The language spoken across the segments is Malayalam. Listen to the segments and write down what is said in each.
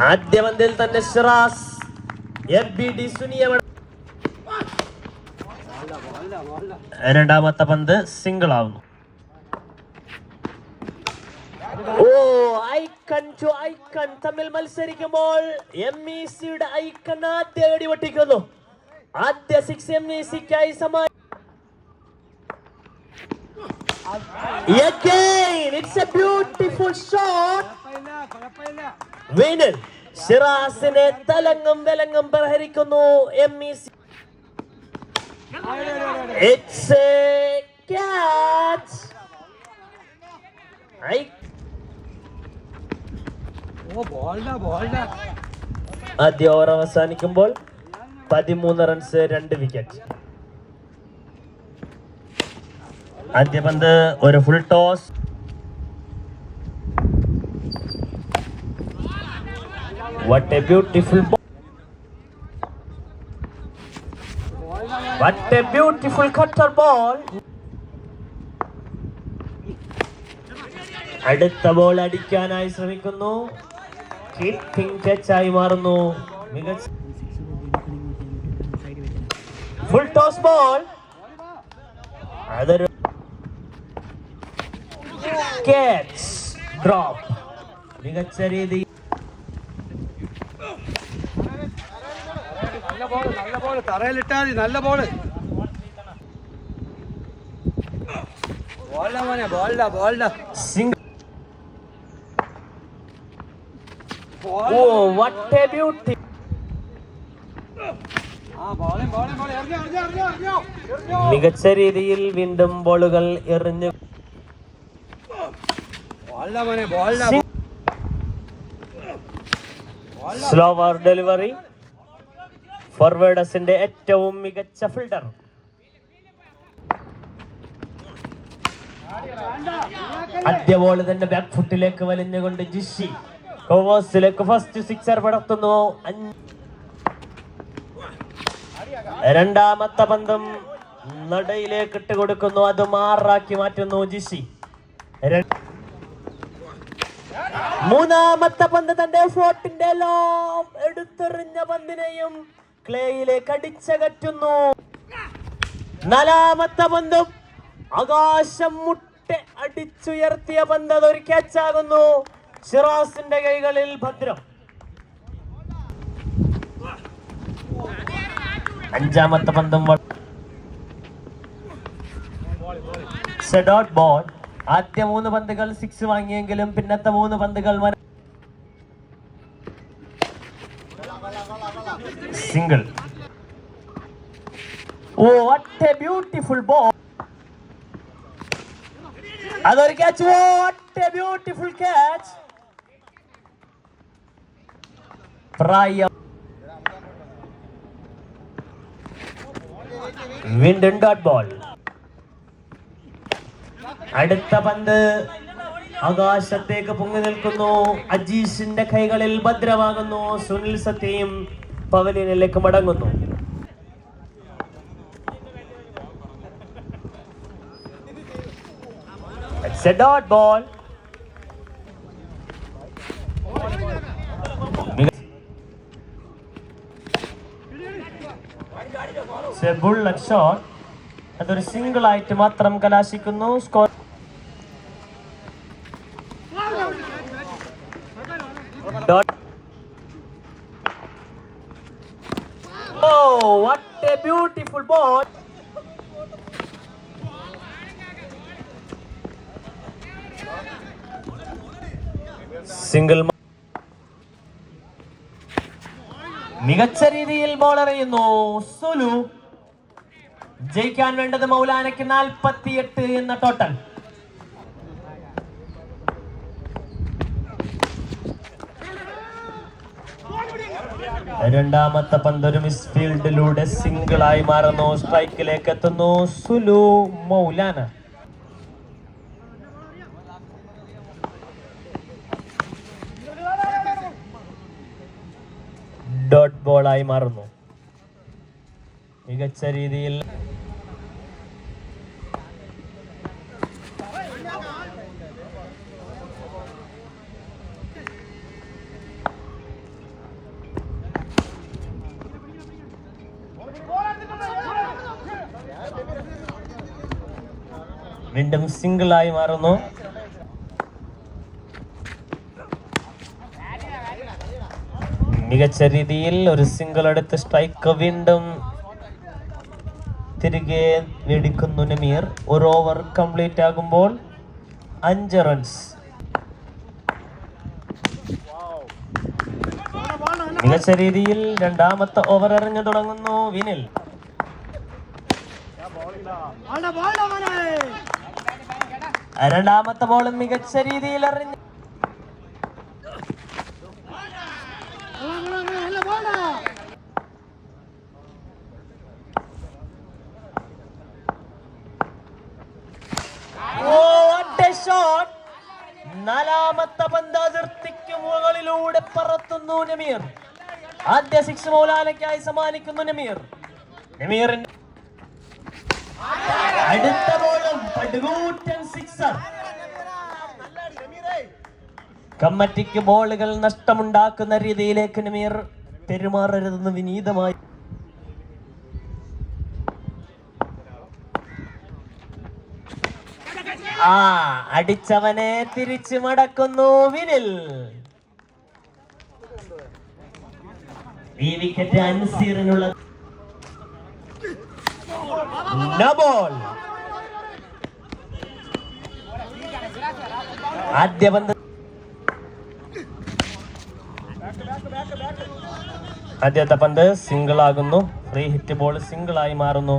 ആദ്യ പന്തിൽ തന്നെ സിറാസ് FBD സുനിയവ. രണ്ടാമത്തെ പന്ത് സിംഗിൾ ആവുന്നു. ഐക്കൺ ടു ഐക്കൺ തമ്മിൽ മത്സരിക്കുമ്പോൾ MECയുടെ ഐക്കൺ ആദ്യ വെടിവെട്ടിക്കുന്നു. ആദ്യ 6 MECക്കായി സമാ. Again, it's a beautiful shot. Winner സിറാസിനെ തലങ്ങും വിലങ്ങും പ്രഹരിക്കുന്നു MEC. It's a catch. ആദ്യ ഓവർ അവസാനിക്കുമ്പോൾ 13 റൺസ് 2 വിക്കറ്റ്. ആദ്യ പന്ത് ഒരു full toss. What a beautiful ball. What a beautiful cutter ball. അടുത്ത ബോൾ അടിക്കാനായി ശ്രമിക്കുന്നു. കീപ്പിംഗ് ടച്ചായി മാറുന്നു. മികച്ച ഫുൾ ടോസ് ബോൾ. അതൊരു ക്യാച്ച് ഡ്രോപ്പ്. മികച്ച രീതി. തറയിലിട്ടാ മതി. നല്ല ബോള്. What a beauty. മികച്ച രീതിയിൽ വീണ്ടും ബോളുകൾ എറിഞ്ഞു. Slower delivery. ഫോർവേഡേഴ്സിന്റെ ഏറ്റവും മികച്ച ഫീൽഡർ. ആദ്യ ബോൾ തന്നെ ബാക്ക് ഫുട്ടിലേക്ക് വലിഞ്ഞുകൊണ്ട് ജിഷി കോവേഴ്സിലേക്ക് ഫസ്റ്റ് സിക്സർ പടർത്തുന്നു. രണ്ടാമത്തെ പന്തും നടയിലേക്ക് ഇട്ട് കൊടുക്കുന്നു. അത് മാറാക്കി മാറ്റുന്നു ജിഷി. മൂന്നാമത്തെ പന്ത് തന്റെ ഫോർട്ടിന്റെ ലോബ് എടുത്തെറിഞ്ഞ പന്തിനെയും ക്ലേയിലേക്ക് അടിച്ചകറ്റുന്നു. നാലാമത്തെ പന്തും ആകാശം മുട്ട അടിച്ചുയർത്തിയ പന്ത് അതൊരു ക്യാച്ചാകുന്നു. സിറാസിന്റെ കൈകളിൽ ഭദ്രം. അഞ്ചാമത്തെ പന്തും ഡോട്ട് ബോൾ. ആദ്യ 3 പന്തുകൾ 6 വാങ്ങിയെങ്കിലും പിന്നത്തെ 3 പന്തുകൾ single. What a beautiful ball. അതൊരു catch. What a beautiful catch. വീണ്ടും ഡോട്ട് ബോൾ. അടുത്ത പന്ത് ആകാശത്തേക്ക് പൊങ്ങി നിൽക്കുന്നു. അജീഷിന്റെ കൈകളിൽ ഭദ്രമാകുന്നു. സുനിൽ സത്യയും പവലിയനിലേക്ക് മടങ്ങുന്നു. It's a dot ball. It's a bullet shot. അതൊരു സിംഗിൾ ആയിട്ട് മാത്രം കലാശിക്കുന്നു. Score dot. What a beautiful ball. Single. മികച്ച രീതിയിൽ ബോൾ എറിയുന്നു സുലു. ജയിക്കാൻ വേണ്ടത് മൗലാനയ്ക്ക് 48 എന്ന ടോട്ടൽ. രണ്ടാമത്തെ പന്തൊരു മിസ്ഫീൽഡിലൂടെ സിംഗിളായി മാറുന്നു. സ്ട്രൈക്കിലേക്ക് എത്തുന്നു സുലു മൗലാന. ഡോട്ട് ബോളായി മാറുന്നു. മികച്ച രീതിയിൽ വീണ്ടും സിംഗിളായി മാറുന്നു. മികച്ച രീതിയിൽ ഒരു സിംഗിൾ എടുത്ത് സ്ട്രൈക്ക് വീണ്ടും തിരികെ മേടിക്കുന്നു നമീർ. ഒരു ഓവർ കംപ്ലീറ്റ് ആകുമ്പോൾ 5 റൺസ്. മികച്ച രീതിയിൽ രണ്ടാമത്തെ ഓവർ എറിഞ്ഞു തുടങ്ങുന്നു വിനിൽ. രണ്ടാമത്തെ ബോളും മികച്ച രീതിയിൽ എറിഞ്ഞു. ഷോട്ട്. നാലാമത്തെ പന്ത് അതിർത്തിക്ക് മുകളിലൂടെ പറത്തുന്നു നമീർ. ആദ്യ 6 മൗലാനയ്ക്കായി സമ്മാനിക്കുന്നു നമീർ. നമീറിന്റെ അടുത്ത ബോളും പടുകൂറ്റൻ സിക്സർ. കമ്മിറ്റിക്ക് ബോളുകൾ നഷ്ടമുണ്ടാക്കുന്ന രീതിയിലേക്ക് നമീർ പെരുമാറരുതെന്ന് വിനീതമായി. അടിച്ചവനെ തിരിച്ചു മടക്കുന്നു വിനിൽ. ഈ വിക്കറ്റ് അൻസീറിനുള്ള ബോൾ. ആദ്യ പന്ത് ആദ്യത്തെ പന്ത് സിംഗിൾ ആകുന്നു. ഫ്രീ ഹിറ്റ് ബോൾ സിംഗിൾ ആയി മാറുന്നു.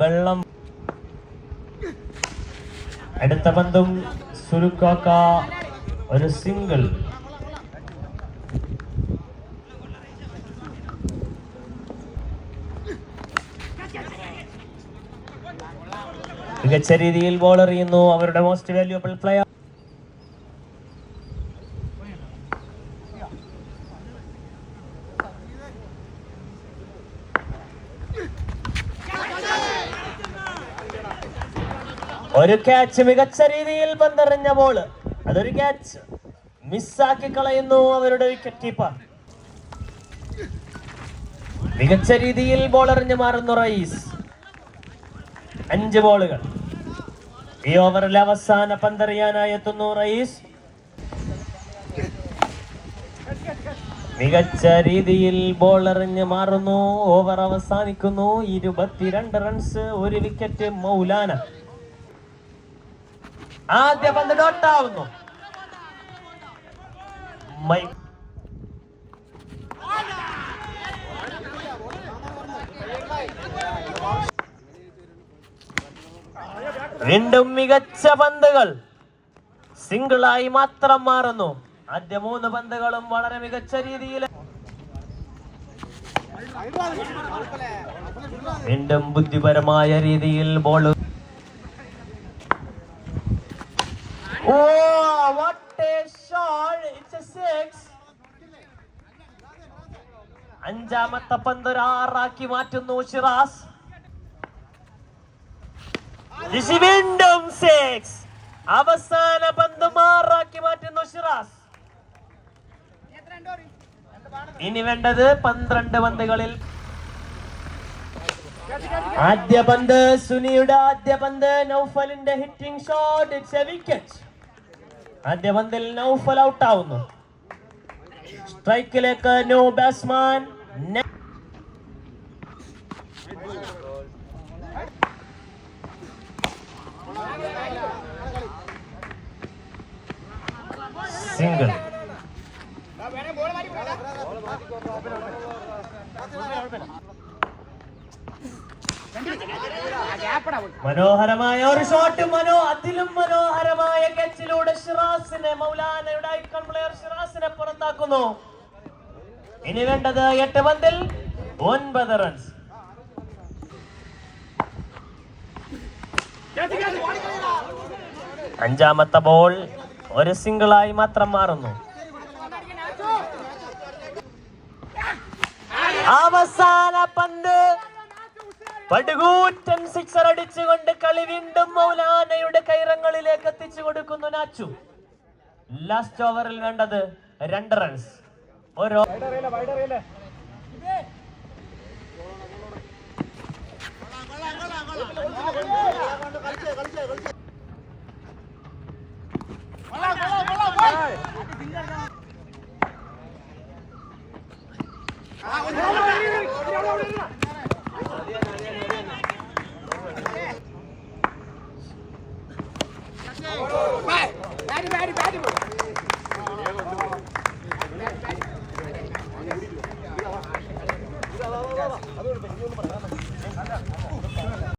വെള്ളം. അടുത്ത പന്തും സുരുക്കാക്ക ഒരു സിംഗിൾ. മികച്ച രീതിയിൽ ബോൾ എറിയുന്നു അവരുടെ മോസ്റ്റ് വാല്യുബിൾ പ്ലെയർ. ഒരു ക്യാച്ച്. മികച്ച രീതിയിൽ പന്തെറിഞ്ഞ ബോള്. അതൊരു ക്യാച്ച്. മിസ്സാക്കി കളയുന്നു അവരുടെ വിക്കറ്റ് കീപ്പർ. മികച്ച രീതിയിൽ ബോൾ എറിഞ്ഞു മാറുന്നു റയീസ്. 5 ബോളുകൾ. ഈ ഓവറിൽ അവസാന പന്തെറിയാനായി എത്തുന്നു റയീസ്. മികച്ച രീതിയിൽ ബോൾ എറിഞ്ഞു മാറുന്നു. ഓവർ അവസാനിക്കുന്നു. 22 റൺസ്, 1 വിക്കറ്റ് മൗലാന. ആദ്യ പന്ത് ഡോട്ടാവുന്നു. വീണ്ടും മികച്ച പന്തുകൾ സിംഗിളായി മാത്രം മാറുന്നു. ആദ്യ 3 പന്തുകളും വളരെ മികച്ച രീതിയിൽ. വീണ്ടും ബുദ്ധിപരമായ രീതിയിൽ ബോൾ. അഞ്ചാമത്തെ പന്ത് ഒരു 6 ആക്കി മാറ്റുന്നു ഷിറാസ്. വീണ്ടും 6. അവസാന പന്ത് 6 ആക്കി മാറ്റുന്നു ഷിറാസ്. ഇനി വേണ്ടത് 12 പന്തുകളിൽ. ആദ്യ പന്ത് സുനിയുടെ ആദ്യ പന്ത് നൗഫലിന്റെ hitting shot. It's a wicket. ആദ്യ പന്തിൽ നൗഫൽ ഔട്ട് ആവുന്നു. സ്ട്രൈക്കിലേക്ക് നോ ബാറ്റ്സ്മാൻ. സിംഗിൾ. മനോഹരമായ ഒരു ഷോട്ട്. അതിലും മനോഹരമായ കച്ചിലൂടെ ഷിറാസിനെ, മൗലാനയുടെ ഐക്കൺ പ്ലെയർ ഷിറാസിനെ പുറത്താക്കുന്നു. ഇനി വേണ്ടത് 8 പന്തിൽ 9 റൺസ്. അഞ്ചാമത്തെ ബോൾ ഒരു സിംഗിളായി മാത്രം മാറുന്നു. അവസാന പന്ത് പടുകൂറ്റൻ സിക്സർ അടിച്ചുകൊണ്ട് കളി വീണ്ടും മൗലാനയുടെ കൈറങ്ങളിലേക്ക് എത്തിച്ചു കൊടുക്കുന്നു നാച്ചു. ലാസ്റ്റ് ഓവറിൽ വേണ്ടത് 2 റൺസ്. ഓരോ